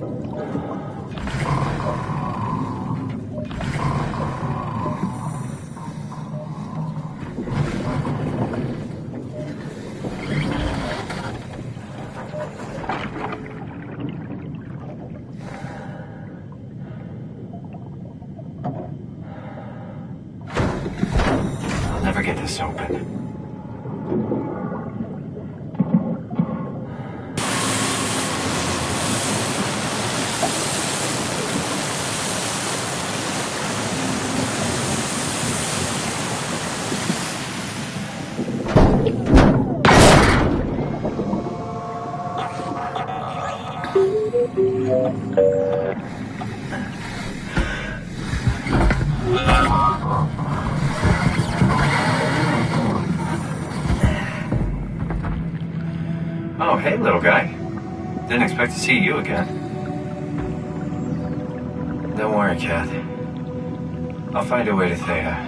I'll never get this open. Oh, hey, little guy. Didn't expect to see you again. Don't worry, Kat. I'll find a way to Theta.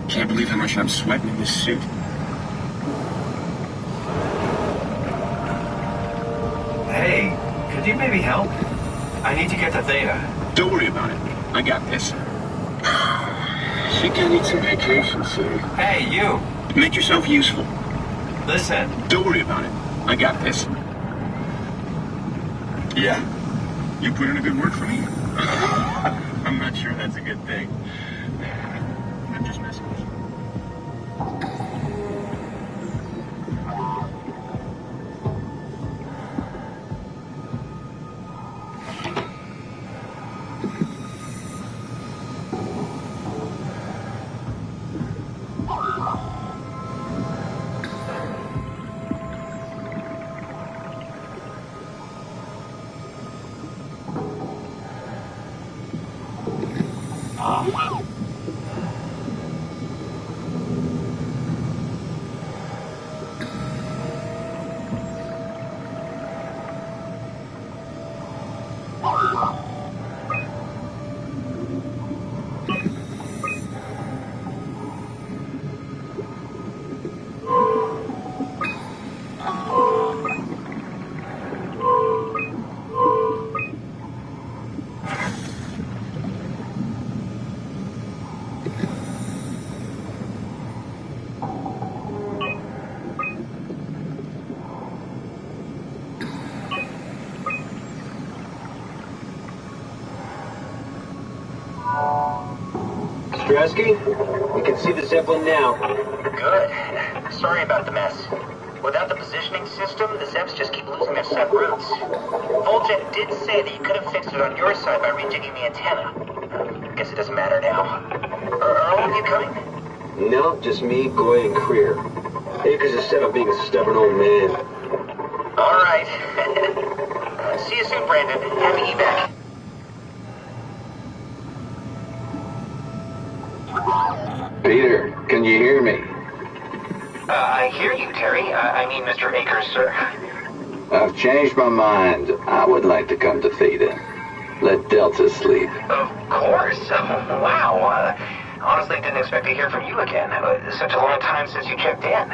Can't believe how much I'm sweating in this suit. Hey, could you maybe help? I need to get to Theta. Don't worry about it. I got this. I think I need some vacation soon. Hey, you! Make yourself useful. Listen. Don't worry about it. I got this. Yeah? You put in a good word for me? I'm not sure that's a good thing. I'm just messing with you. We can see the Zeppelin now. Good. Sorry about the mess. Without the positioning system, the Zeps just keep losing their set routes. Voljet did say that you could have fixed it on your side by redigging the antenna. Guess it doesn't matter now. Are all of you coming? No, just me, Goy, and Creer. Akers is set on being a stubborn old man. All right. See you soon, Brandon. Happy evac. Peter, can you hear me? I hear you, Terry. I mean, Mr. Akers, sir. I've changed my mind. I would like to come to Theta. Let Delta sleep. Of course. Wow. Honestly, didn't expect to hear from you again. Such a long time since you checked in.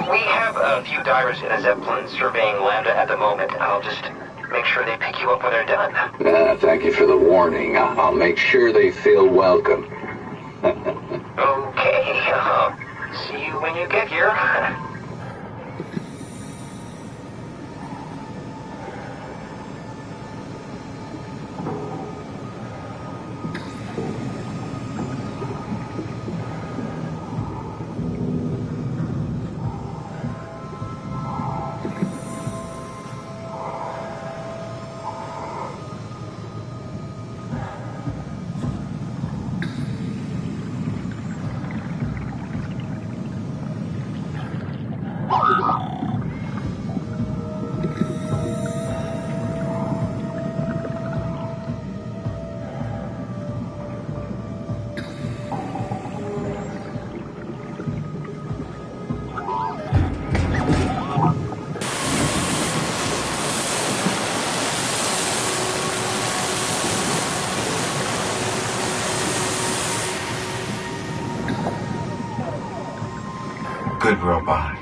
We have a few divers in a Zeppelin surveying Lambda at the moment. I'll just make sure they pick you up when they're done. Thank you for the warning. I'll make sure they feel welcome. Okay. See you when you get here. Good robot.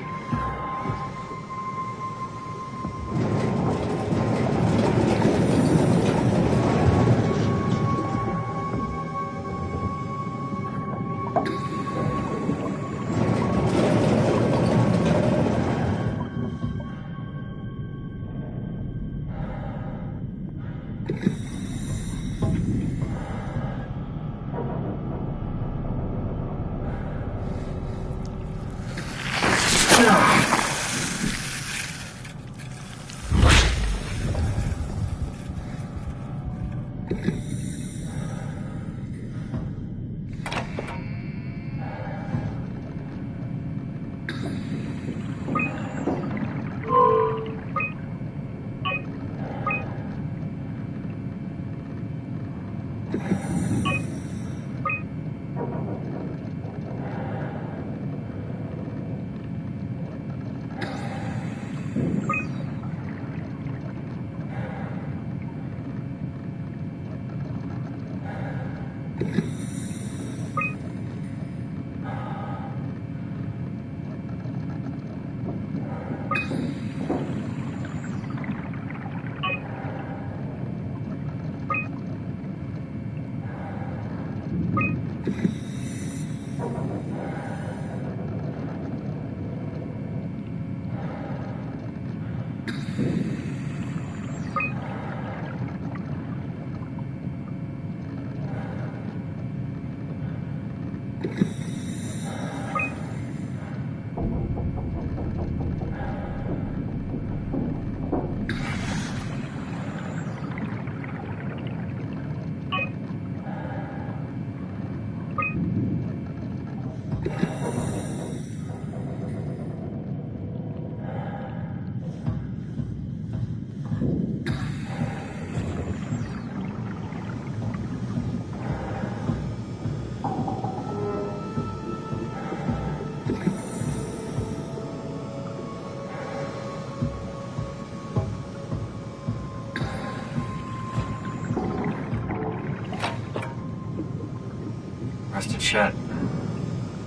Rusted shut.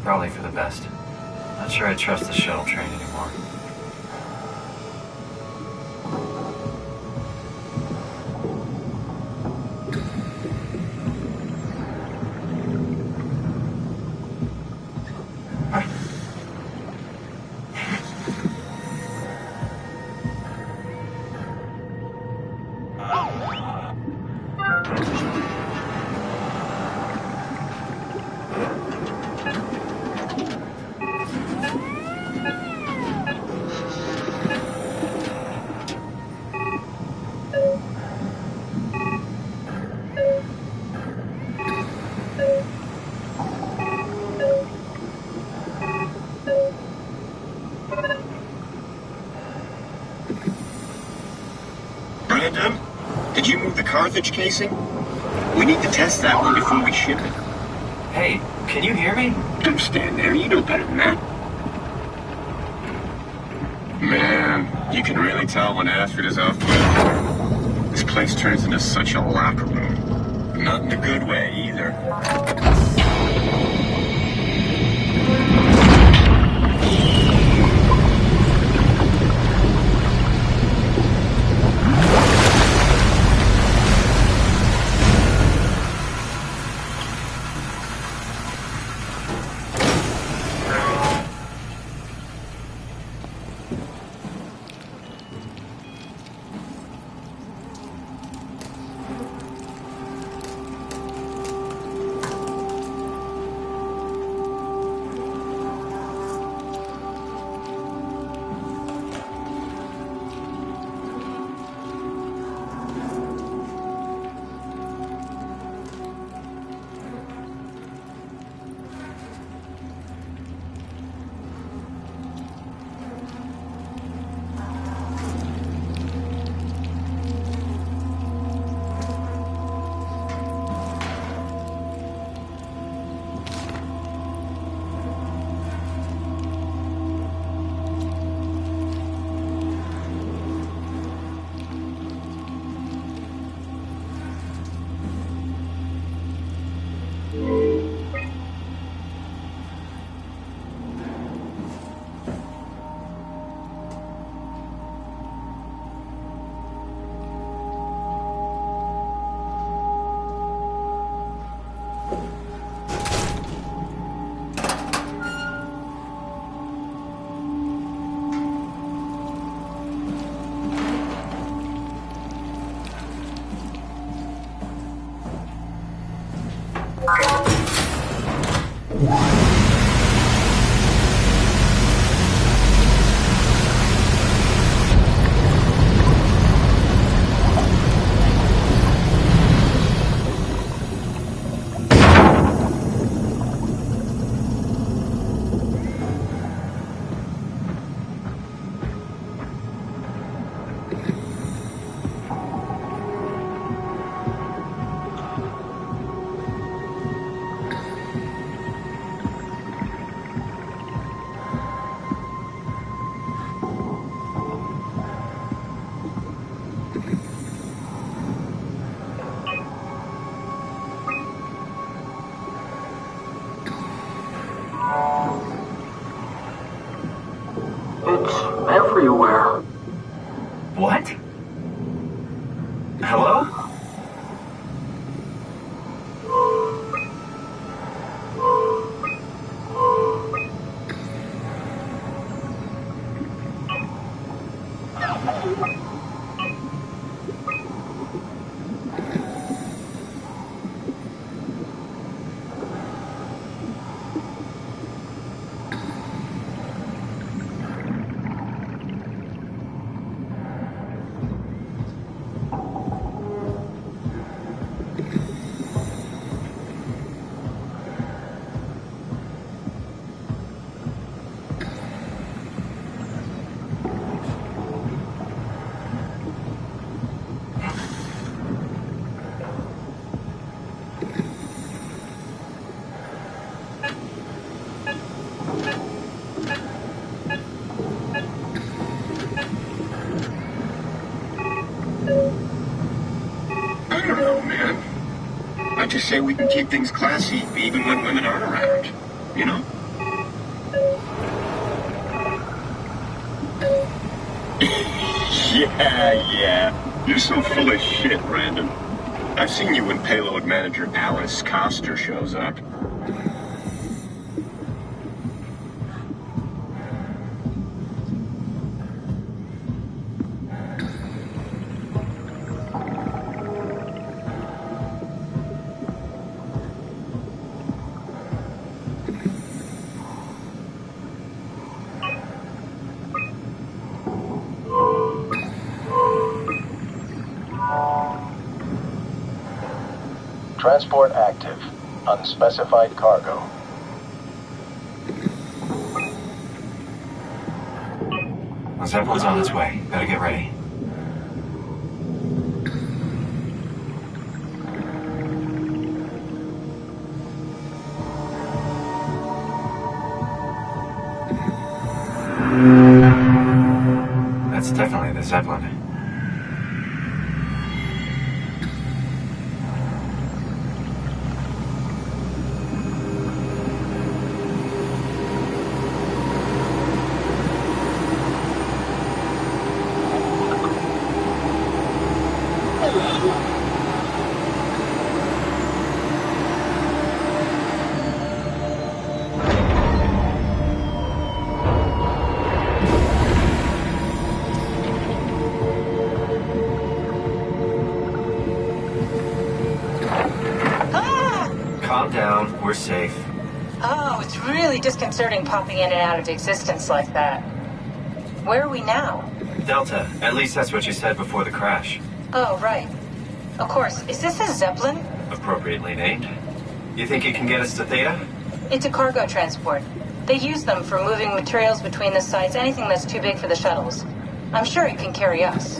Probably for the best. Not sure I trust the shuttle train anymore. Brandon, did you move the Carthage casing? We need to test that one before we ship it. Hey, can you hear me? Don't stand there. You know better than that. Man, You can really tell when Astrid is off key. This place turns into such a locker room. Not in a good way, either. It's everywhere. What? Hello? I don't know, man. I just say we can keep things classy, even when women aren't around. You know? Yeah. You're so full of shit, Brandon. I've seen you when payload manager Alice Coster shows up. Transport active. Unspecified cargo. The Zeppelin's on its way. Better get ready. That's definitely Zeppelin. Calm down. We're safe. Oh, it's really disconcerting popping in and out of existence like that. Where are we now? Delta. At least that's what you said before the crash. Oh, right. Of course. Is this a Zeppelin? Appropriately named. You think you can get us to Theta? It's a cargo transport. They use them for moving materials between the sites, anything that's too big for the shuttles. I'm sure it can carry us.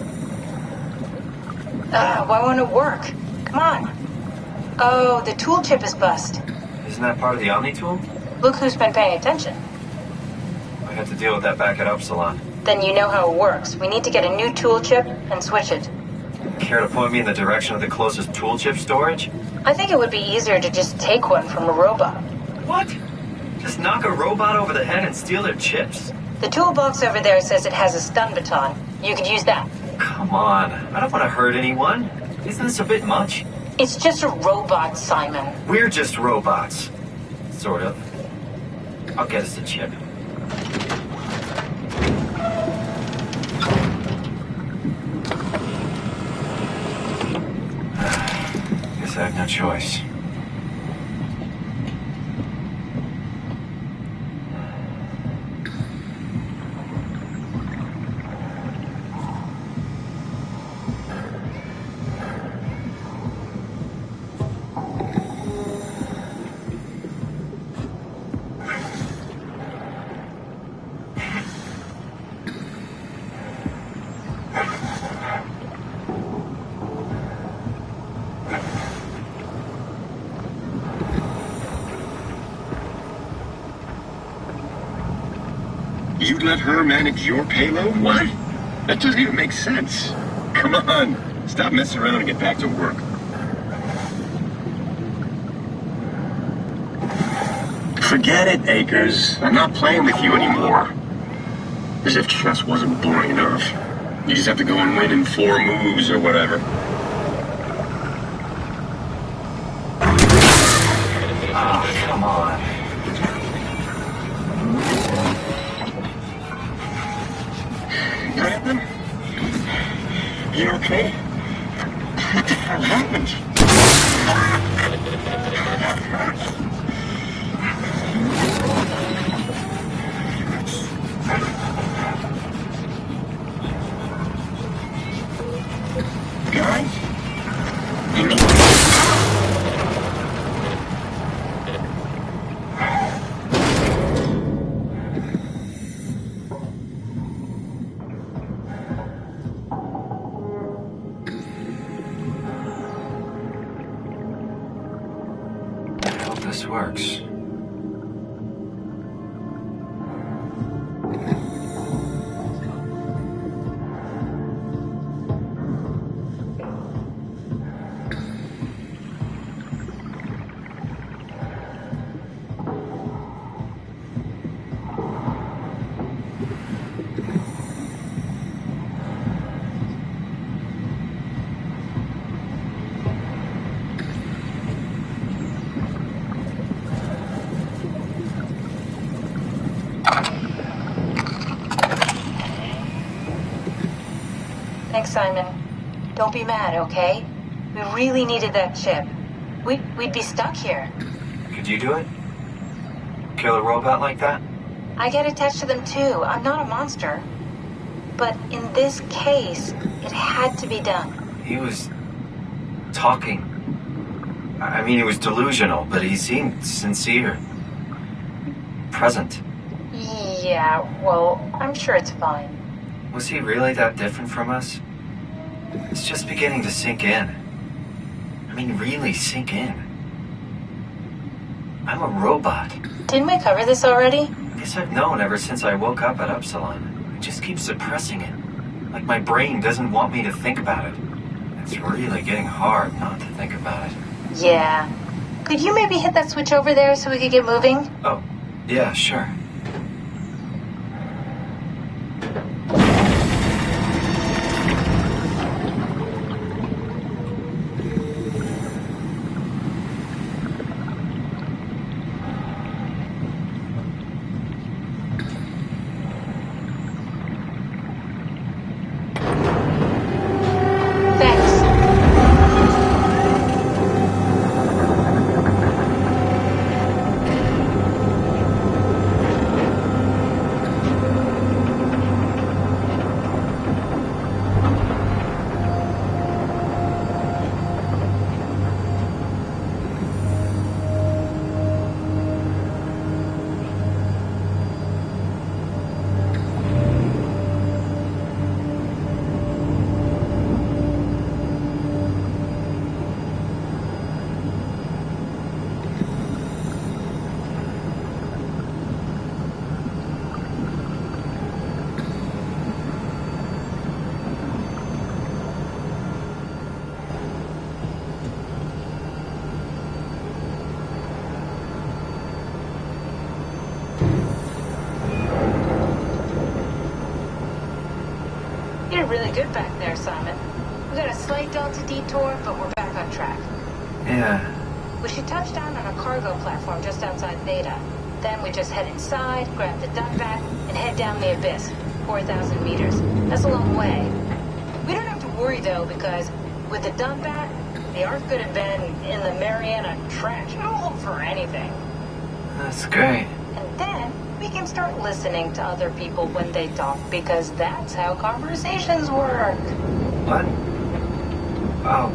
Why won't it work? Come on. Oh, the tool chip is bust. Isn't that part of the Omni tool? Look who's been paying attention. I had to deal with that back at Upsilon. Then you know how it works. We need to get a new tool chip and switch it. Care to point me in the direction of the closest tool chip storage? I think it would be easier to just take one from a robot. What? Just knock a robot over the head and steal their chips? The toolbox over there says it has a stun baton. You could use that. Come on. I don't want to hurt anyone. Isn't this a bit much? It's just a robot, Simon. We're just robots. Sort of. I'll get us a chip. Guess I have no choice. You'd let her manage your payload? What? That doesn't even make sense. Come on. Stop messing around and get back to work. Forget it, Akers. I'm not playing with you anymore. As if chess wasn't boring enough. You just have to go and win in 4 moves or whatever. Oh, come on. Brandon? You okay? What the hell happened? Guys? I hope this works. Thanks, Simon. Don't be mad, okay? We really needed that chip. We'd be stuck here. Could you do it? Kill a robot like that? I get attached to them too. I'm not a monster. But in this case, it had to be done. He was talking. I mean, he was delusional, but he seemed sincere. Present. Yeah, well, I'm sure it's fine. Was he really that different from us? It's just beginning to sink in. I mean, really sink in. I'm a robot. Didn't we cover this already? I guess I've known ever since I woke up at Upsilon. I just keep suppressing it. Like my brain doesn't want me to think about it. It's really getting hard not to think about it. Yeah. Could you maybe hit that switch over there so we could get moving? Oh, yeah, sure. You're really good back there, Simon. We got a slight delta detour, but we're back on track. Yeah. We should touch down on a cargo platform just outside Theta. Then we just head inside, grab the dumbat, and head down the abyss. 4,000 meters. That's a long way. We don't have to worry, though, because with the dumbat, the Ark could have been in the Mariana Trench. It'll hold for anything. That's great. And then we can start listening to other people when they talk, because that's how conversations work. What? Oh,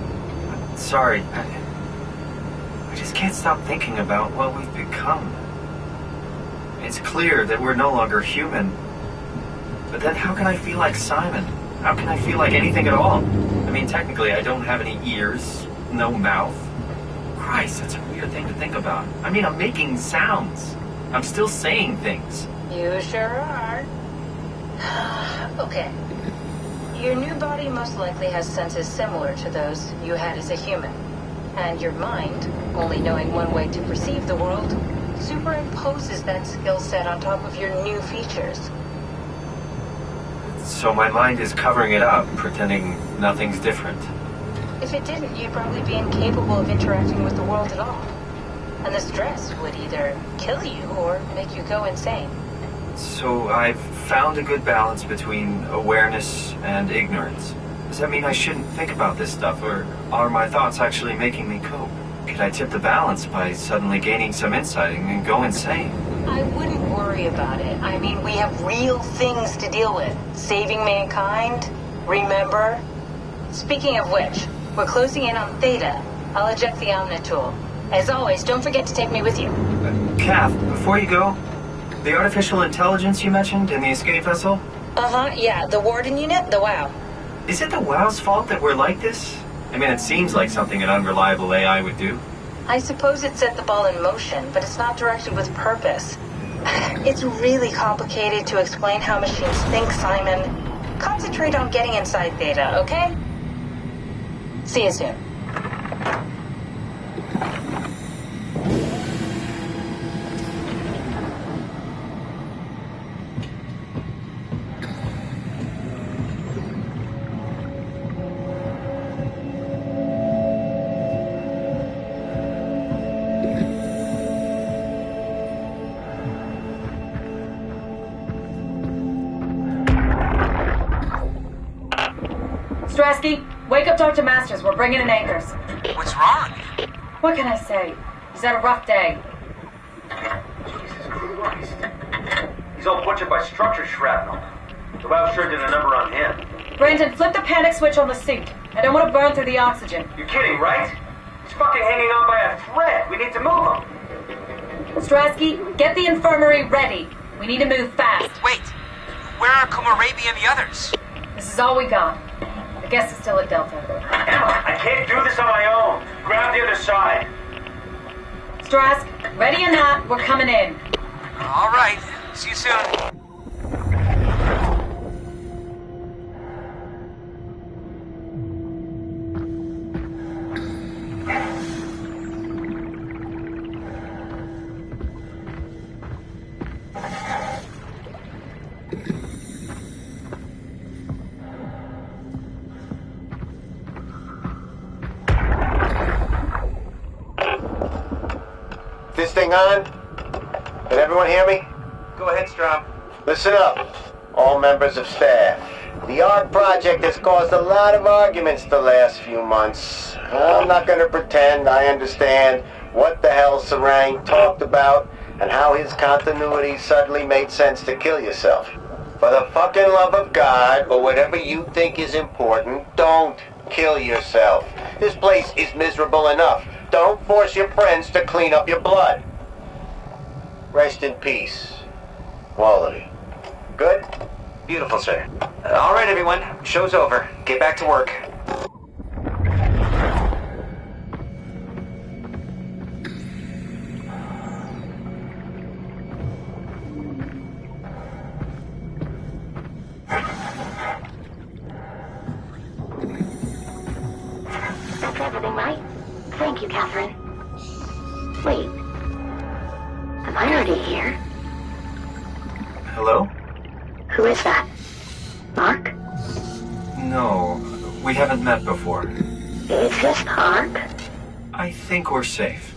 sorry. I just can't stop thinking about what we've become. It's clear that we're no longer human. But then how can I feel like Simon? How can I feel like anything at all? I mean, technically, I don't have any ears, no mouth. Christ, that's a weird thing to think about. I mean, I'm making sounds. I'm still saying things. You sure are. Okay. Your new body most likely has senses similar to those you had as a human. And your mind, only knowing one way to perceive the world, superimposes that skill set on top of your new features. So my mind is covering it up, pretending nothing's different. If it didn't, you'd probably be incapable of interacting with the world at all. And the stress would either kill you or make you go insane. So I've found a good balance between awareness and ignorance. Does that mean I shouldn't think about this stuff, or are my thoughts actually making me cope? Could I tip the balance by suddenly gaining some insight and go insane? I wouldn't worry about it. I mean, we have real things to deal with. Saving mankind, remember? Speaking of which, we're closing in on Theta. I'll eject the Omnitool. As always, don't forget to take me with you. Kath, before you go, the artificial intelligence you mentioned in the escape vessel? Uh-huh, yeah, the Warden unit, the WOW. Is it the WOW's fault that we're like this? I mean, it seems like something an unreliable AI would do. I suppose it set the ball in motion, but it's not directed with purpose. It's really complicated to explain how machines think, Simon. Concentrate on getting inside Theta, okay? See you soon. Strasky, wake up Dr. Masters. We're bringing in anchors. What's wrong? What can I say? He's had a rough day. Jesus Christ. He's all butchered by structure shrapnel. The WOW sure did a number on him. Brandon, flip the panic switch on the suit. I don't want to burn through the oxygen. You're kidding, right? He's fucking hanging on by a thread. We need to move him. Strasky, get the infirmary ready. We need to move fast. Wait, where are Kumarabi and the others? This is all we got. The guest is still at Delta. Emma, I can't do this on my own. Grab the other side. Strask, ready or not, we're coming in. All right, see you soon. This thing on? Can everyone hear me? Go ahead, Strom. Listen up, all members of staff. The ARC project has caused a lot of arguments the last few months. I'm not going to pretend I understand what the hell Sarang talked about and how his continuity suddenly made sense to kill yourself. For the fucking love of God, or whatever you think is important, don't kill yourself. This place is miserable enough. Don't force your friends to clean up your blood. Rest in peace, all of you. Good? Beautiful, sir. All right, everyone. Show's over. Get back to work. That's everything, right? Thank you, Catherine. Wait. Am I already here? Hello? Who is that? Mark? No, we haven't met before. Is this Mark? I think we're safe.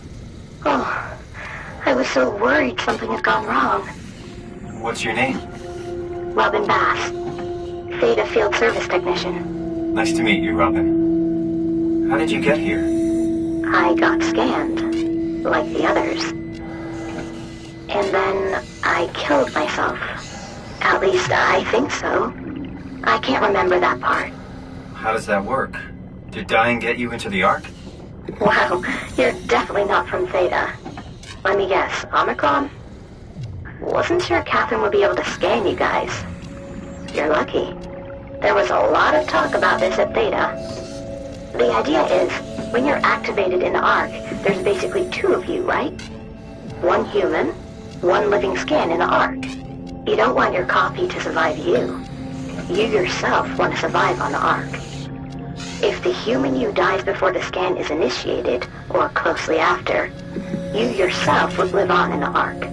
Oh, I was so worried something had gone wrong. What's your name? Robin Bass. Theta Field Service Technician. Nice to meet you, Robin. How did you get here? I got scanned, like the others. And then I killed myself. At least I think so. I can't remember that part. How does that work? Did dying get you into the Ark? Wow, you're definitely not from Theta. Let me guess, Omicron? Wasn't sure Catherine would be able to scan you guys. You're lucky. There was a lot of talk about this at Theta. The idea is, when you're activated in the Ark, there's basically two of you, right? One human, one living scan in the Ark. You don't want your copy to survive you. You yourself want to survive on the Ark. If the human you dies before the scan is initiated, or closely after, you yourself would live on in the Ark.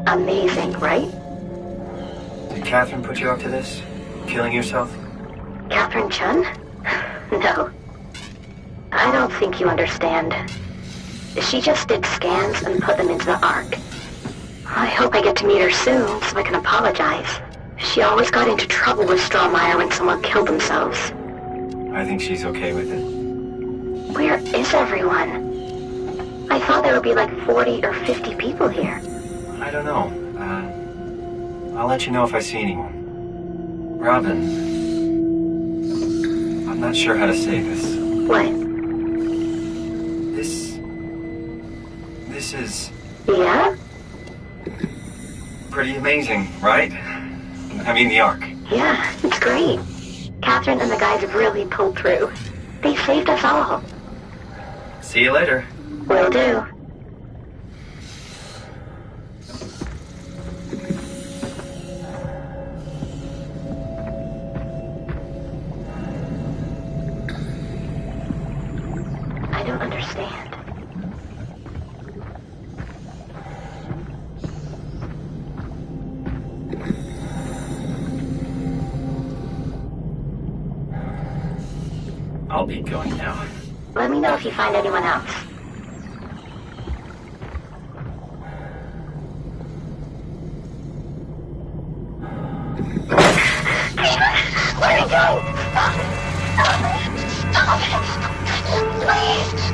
Amazing, right? Did Catherine put you up to this? Killing yourself? Catherine Chun? No. I don't think you understand. She just did scans and put them into the Ark. I hope I get to meet her soon so I can apologize. She always got into trouble with Strawmeyer when someone killed themselves. I think she's okay with it. Where is everyone? I thought there would be like 40 or 50 people here. I don't know. I'll let you know if I see anyone. Robin, I'm not sure how to say this. What? This is... Yeah? pretty amazing, right? I mean, the Ark. Yeah, it's great. Catherine and the guys have really pulled through. They saved us all. See you later. Will do. I don't understand. I'll be going now. Let me know if you find anyone else. Where'd he go? Stop it! Please!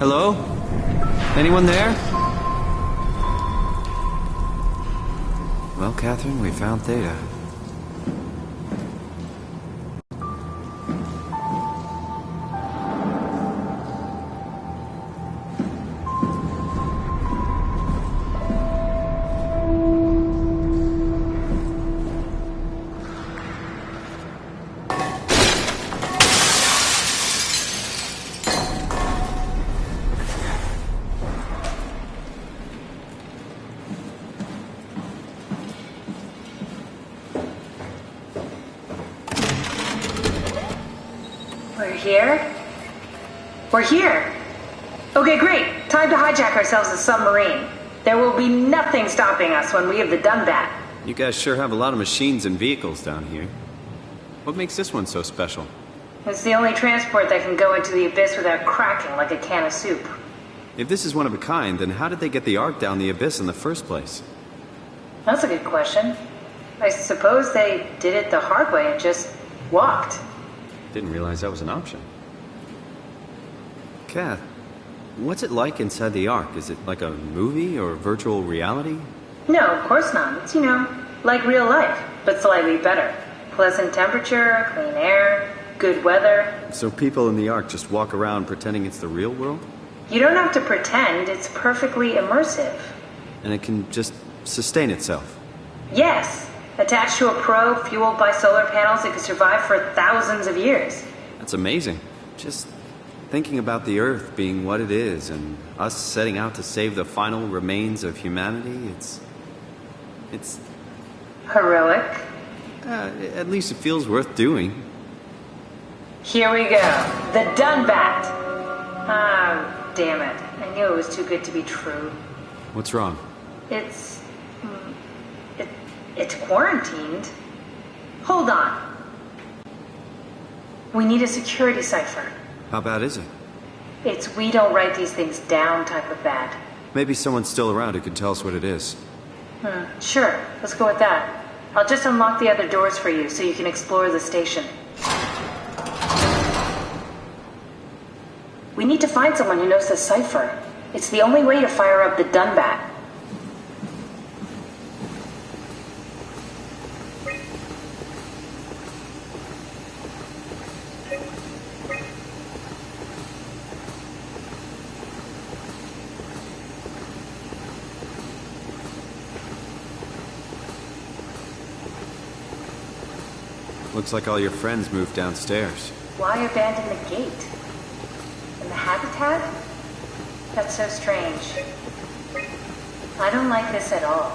Hello? Anyone there? Well, Catherine, we found Theta. We're here? We're here! Okay, great. Time to hijack ourselves a submarine. There will be nothing stopping us when we have the Dunbat. You guys sure have a lot of machines and vehicles down here. What makes this one so special? It's the only transport that can go into the abyss without cracking like a can of soup. If this is one of a kind, then how did they get the Ark down the abyss in the first place? That's a good question. I suppose they did it the hard way and just walked. Didn't realize that was an option. Kath, what's it like inside the Ark? Is it like a movie or virtual reality? No, of course not. It's, like real life, but slightly better. Pleasant temperature, clean air, good weather. So people in the Ark just walk around pretending it's the real world? You don't have to pretend, it's perfectly immersive. And it can just sustain itself? Yes. Attached to a probe fueled by solar panels, it could survive for thousands of years. That's amazing. Just thinking about the Earth being what it is and us setting out to save the final remains of humanity, it's... Heroic. At least it feels worth doing. Here we go. The Dunbat. Ah, damn it. I knew it was too good to be true. What's wrong? It's quarantined. Hold on. We need a security cipher. How bad is it? It's we don't write these things down type of bad. Maybe someone's still around who can tell us what it is. Sure. Let's go with that. I'll just unlock the other doors for you so you can explore the station. We need to find someone who knows the cipher. It's the only way to fire up the Dunbat. Looks like all your friends moved downstairs. Why abandon the gate? And the habitat? That's so strange. I don't like this at all.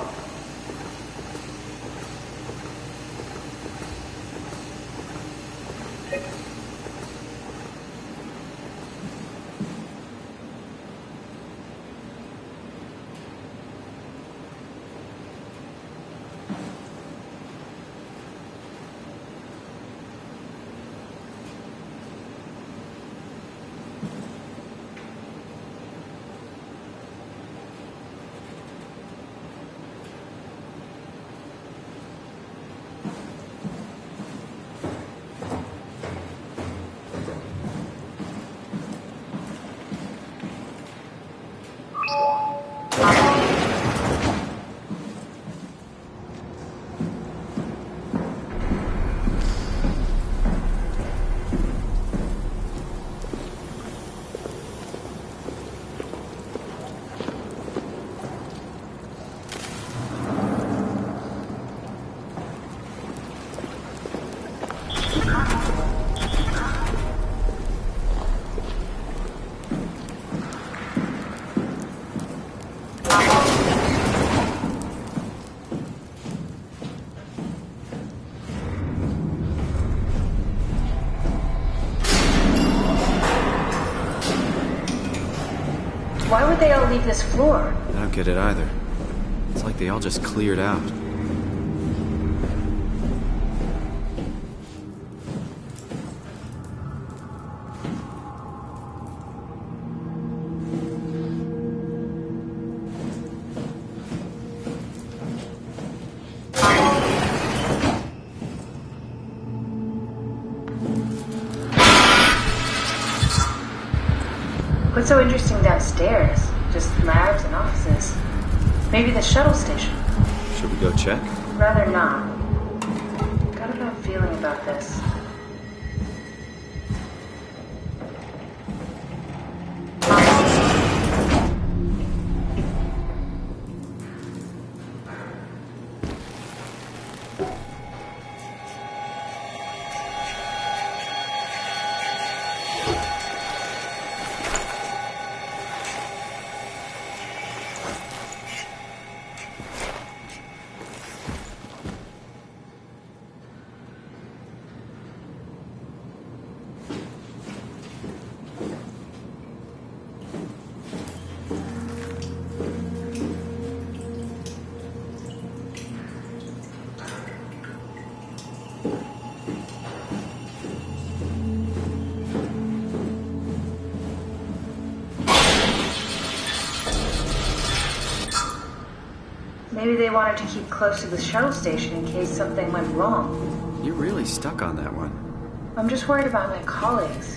Why would they all leave this floor? I don't get it either. It's like they all just cleared out. What's so interesting downstairs? Just labs and offices. Maybe the shuttle station. Should we go check? Rather not. Got a bad feeling about this. Maybe they wanted to keep close to the shuttle station in case something went wrong. You're really stuck on that one. I'm just worried about my colleagues.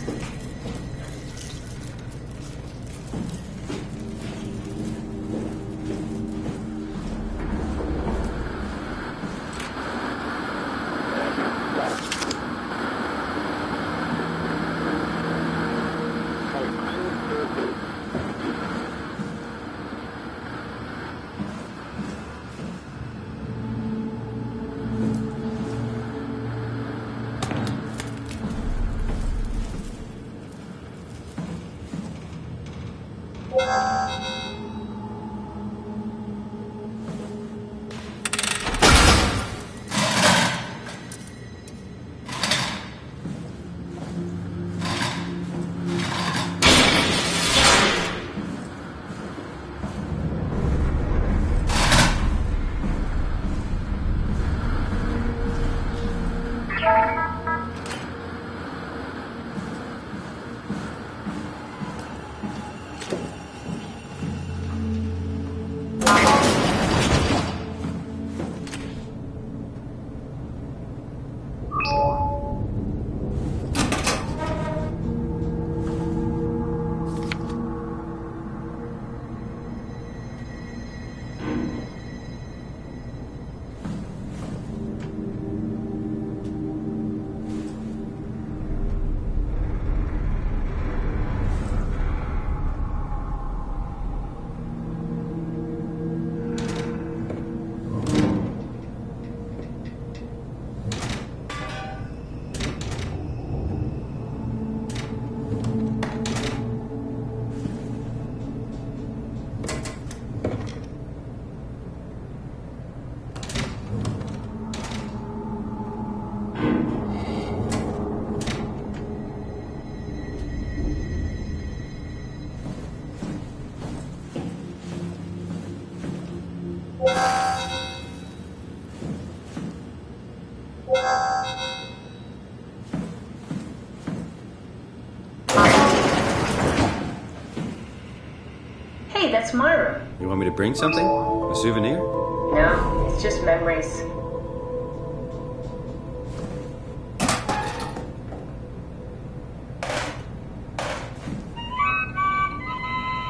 Hey, that's my room. You want me to bring something? A souvenir? No, it's just memories.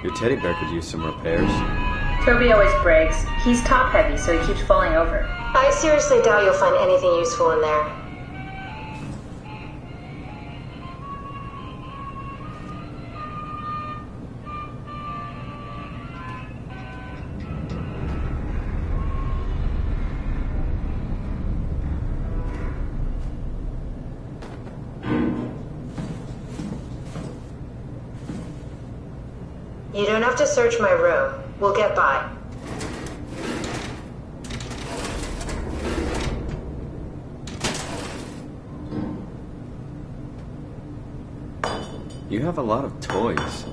Your teddy bear could use some repairs. Toby always breaks. He's top heavy, so he keeps falling over. I seriously doubt you'll find anything useful in there. You don't have to search my room. We'll get by. You have a lot of toys.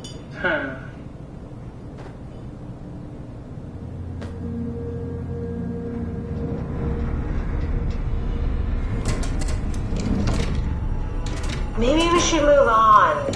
Maybe we should move on.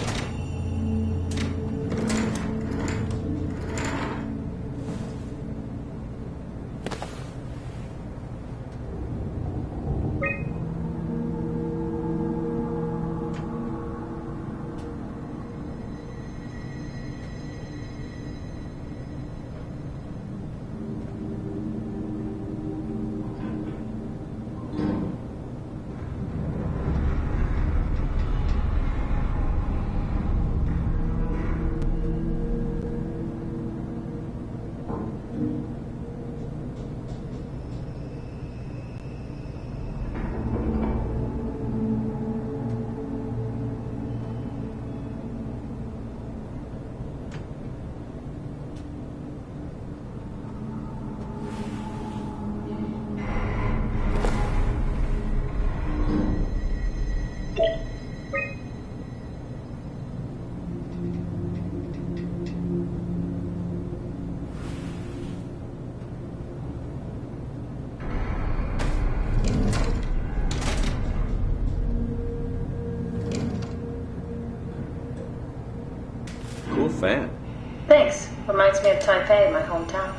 fan. Thanks. Reminds me of Taipei, my hometown.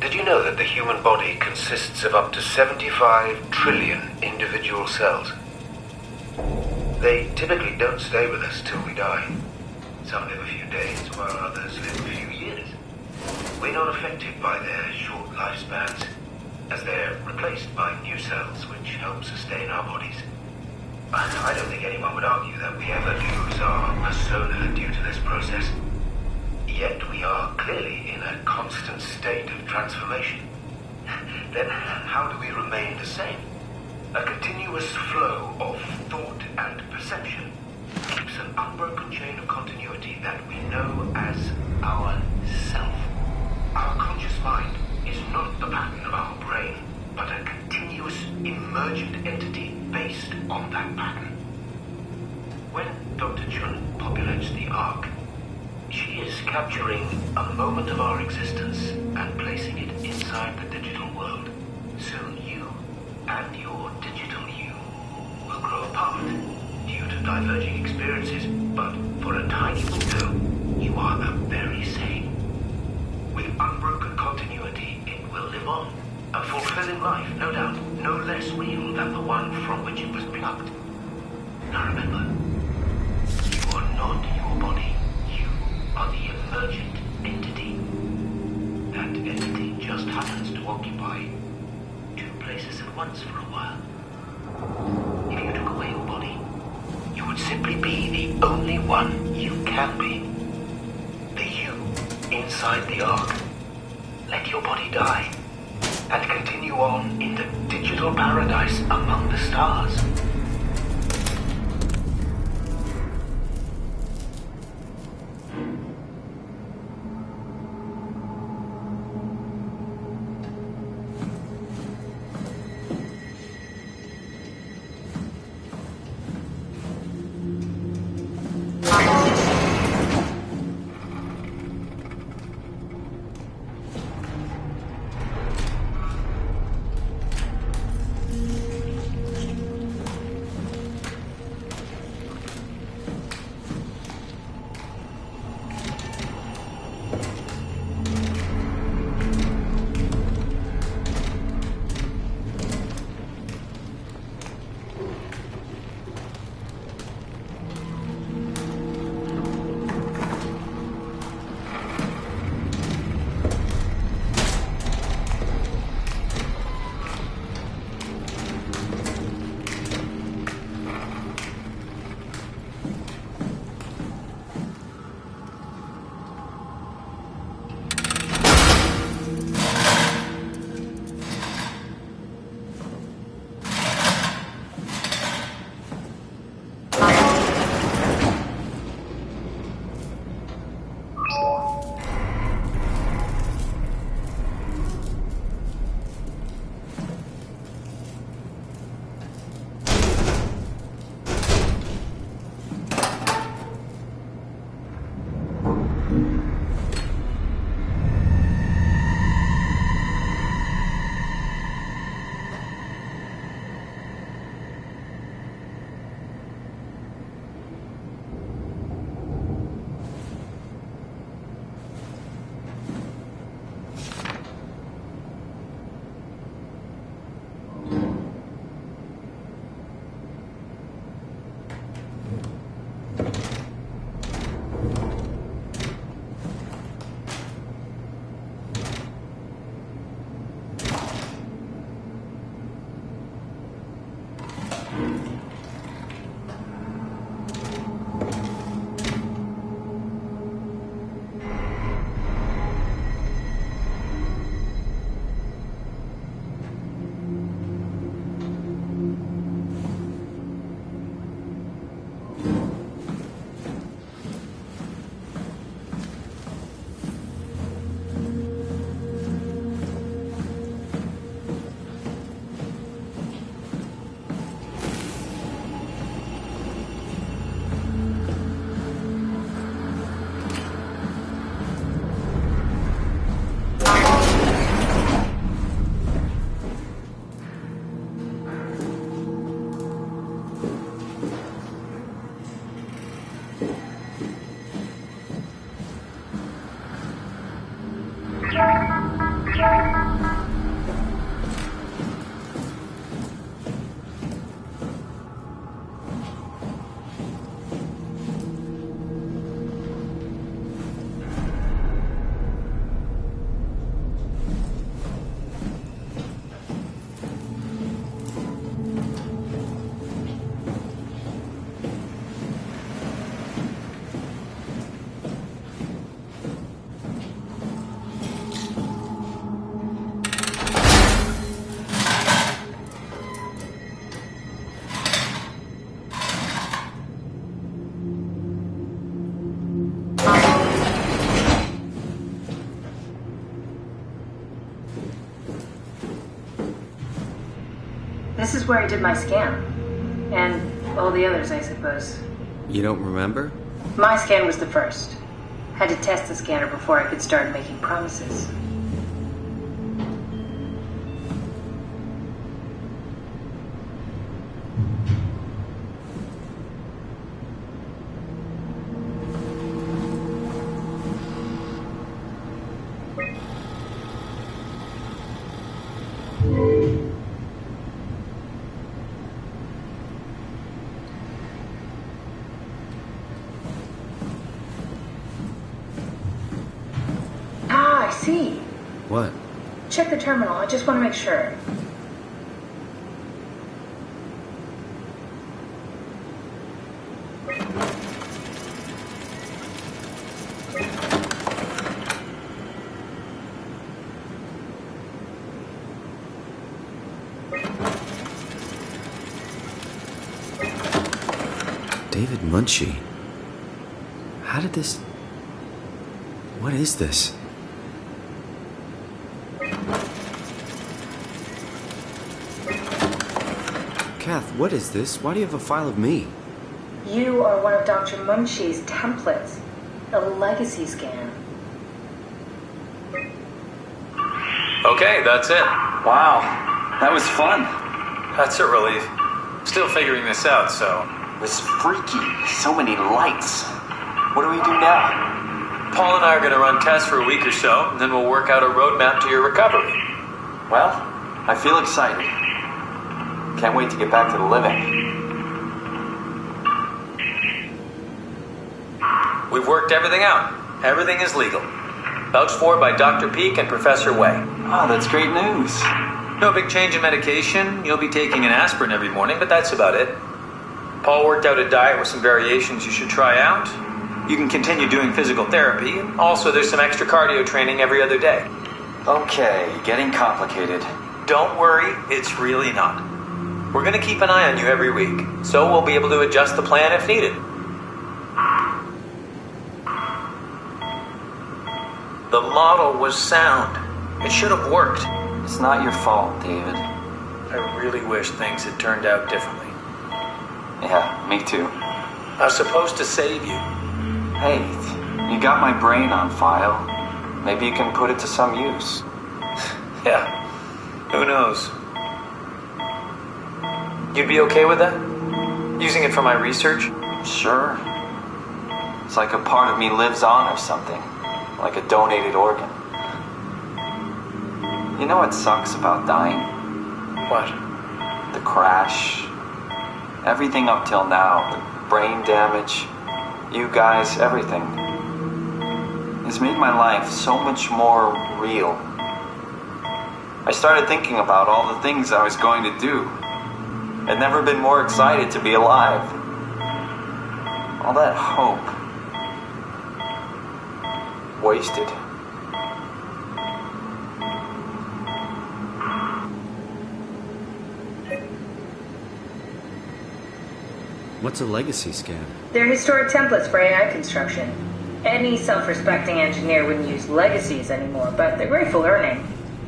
Did you know that the human body consists of up to 75 trillion individual cells? They typically don't stay with us till we die. Some live a few days, while others live a few years. We're not affected by their short lifespans, as they're replaced by new cells, which help sustain our bodies. I don't think anyone would argue that we ever lose our persona due to this process. Yet we are clearly in a constant state of transformation. Then how do we remain the same? A continuous flow of thought and perception keeps an unbroken chain of continuity that we know as our self. Our conscious mind is not the pattern of our brain, but a continuous emergent entity based on that pattern. When Dr. Chun populates the Ark, she is capturing a moment of our existence and placing it inside the digital world. Soon you and your digital you will grow apart due to diverging experiences, but for a tiny window, you are the very same. With unbroken continuity, it will live on. A fulfilling life, no doubt, no less real than the one from which it was plucked. Now remember, you are not your body. Are the emergent entity. That entity just happens to occupy two places at once for a while. If you took away your body, you would simply be the only one you can be. The you inside the Ark. Let your body die and continue on in the digital paradise among the stars. This is where I did my scan. And all the others, I suppose. You don't remember? My scan was the first. Had to test the scanner before I could start making promises. I see. What? Check the terminal. I just want to make sure. David Munchie. How did this... What is this? Kath, what is this? Why do you have a file of me? You are one of Dr. Munchie's templates. A legacy scan. Okay, that's it. Wow, that was fun. That's a relief. Still figuring this out, so... It was freaky. So many lights. What do we do now? Paul and I are going to run tests for a week or so, and then we'll work out a roadmap to your recovery. Well, I feel excited. Can't wait to get back to the living. We've worked everything out. Everything is legal. Vouched for by Dr. Peak and Professor Way. Oh, that's great news. No big change in medication. You'll be taking an aspirin every morning, but that's about it. Paul worked out a diet with some variations you should try out. You can continue doing physical therapy. Also, there's some extra cardio training every other day. Okay, getting complicated. Don't worry, it's really not. We're going to keep an eye on you every week, so we'll be able to adjust the plan if needed. The model was sound. It should have worked. It's not your fault, David. I really wish things had turned out differently. Yeah, me too. I was supposed to save you. Hey, you got my brain on file. Maybe you can put it to some use. Yeah, who knows? You'd be okay with that? Using it for my research? Sure. It's like a part of me lives on or something. Like a donated organ. You know what sucks about dying? What? The crash. Everything up till now. The brain damage. You guys, everything. It's made my life so much more real. I started thinking about all the things I was going to do. I'd never been more excited to be alive. All that hope. Wasted. What's a legacy scan? They're historic templates for AI construction. Any self-respecting engineer wouldn't use legacies anymore, but they're great for learning.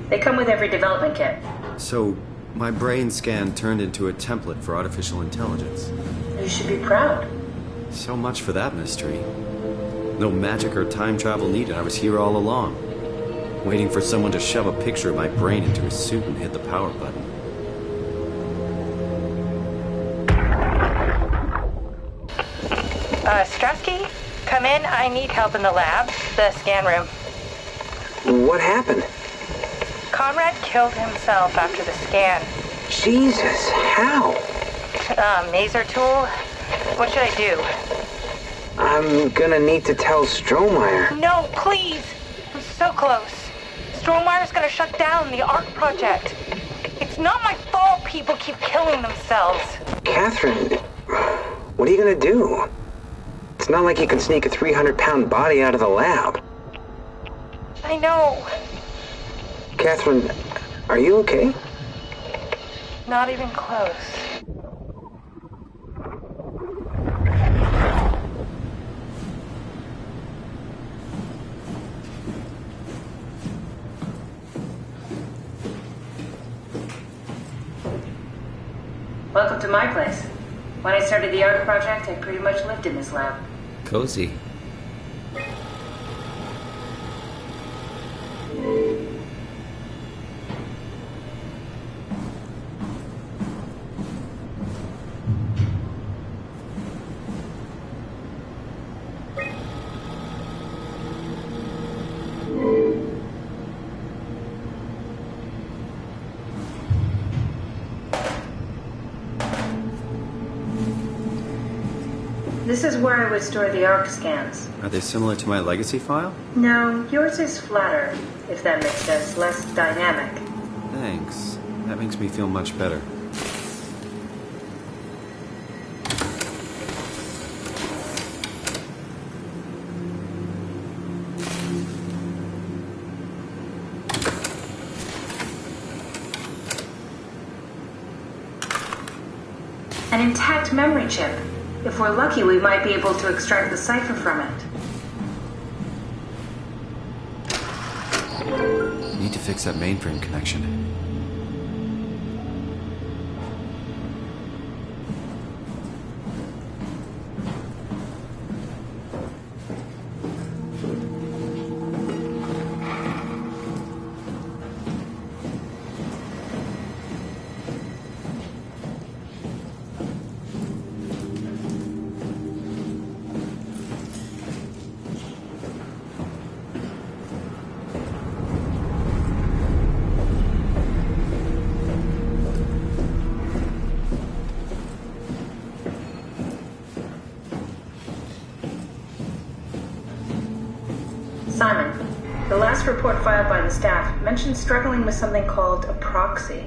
They come with every development kit. So, my brain scan turned into a template for artificial intelligence. You should be proud. So much for that mystery. No magic or time travel needed. I was here all along. Waiting for someone to shove a picture of my brain into a suit and hit the power button. Strasky, come in. I need help in the lab, the scan room. What happened? Conrad killed himself after the scan. Jesus, how? Maser tool? What should I do? I'm gonna need to tell Strohmeyer. No, please! I'm so close. Strohmeyer's gonna shut down the ARC project. It's not my fault people keep killing themselves. Catherine, what are you gonna do? It's not like you can sneak a 300-pound body out of the lab. I know. Catherine, are you okay? Not even close. Welcome to my place. When I started the ARC project, I pretty much lived in this lab. Cozy. This is where I would store the ARC scans. Are they similar to my legacy file? No, yours is flatter, if that makes sense, less dynamic. Thanks. That makes me feel much better. An intact memory chip. If we're lucky, we might be able to extract the cipher from it. Need to fix that mainframe connection. Simon, the last report filed by the staff mentioned struggling with something called a proxy.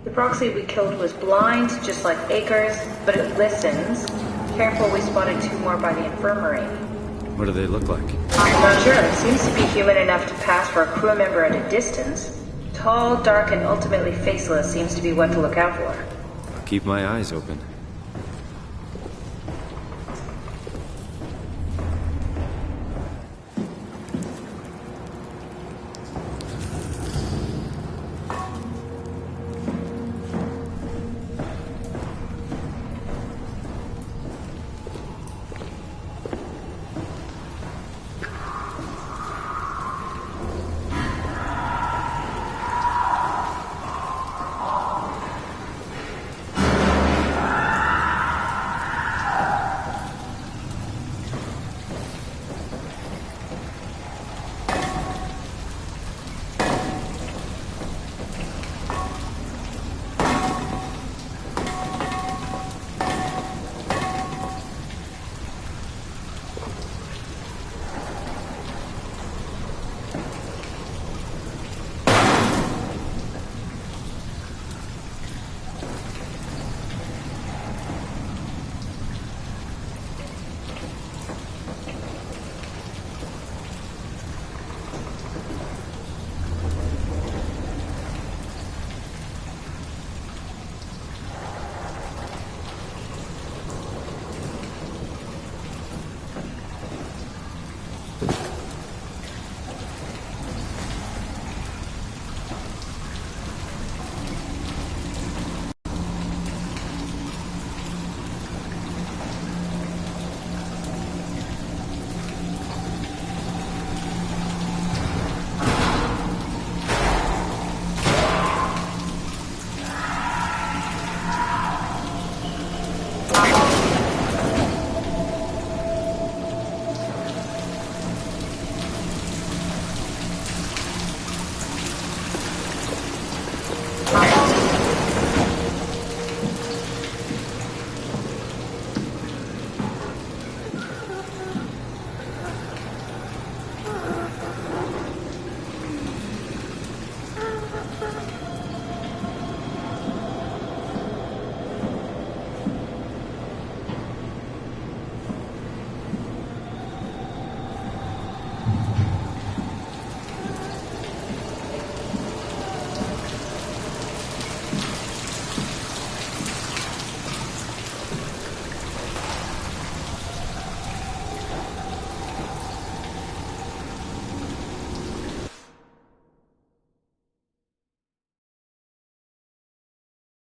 The proxy we killed was blind, just like Akers, but it listens. Careful, we spotted 2 more by the infirmary. What do they look like? I'm not sure. It seems to be human enough to pass for a crew member at a distance. Tall, dark, and ultimately faceless seems to be what to look out for. I'll keep my eyes open.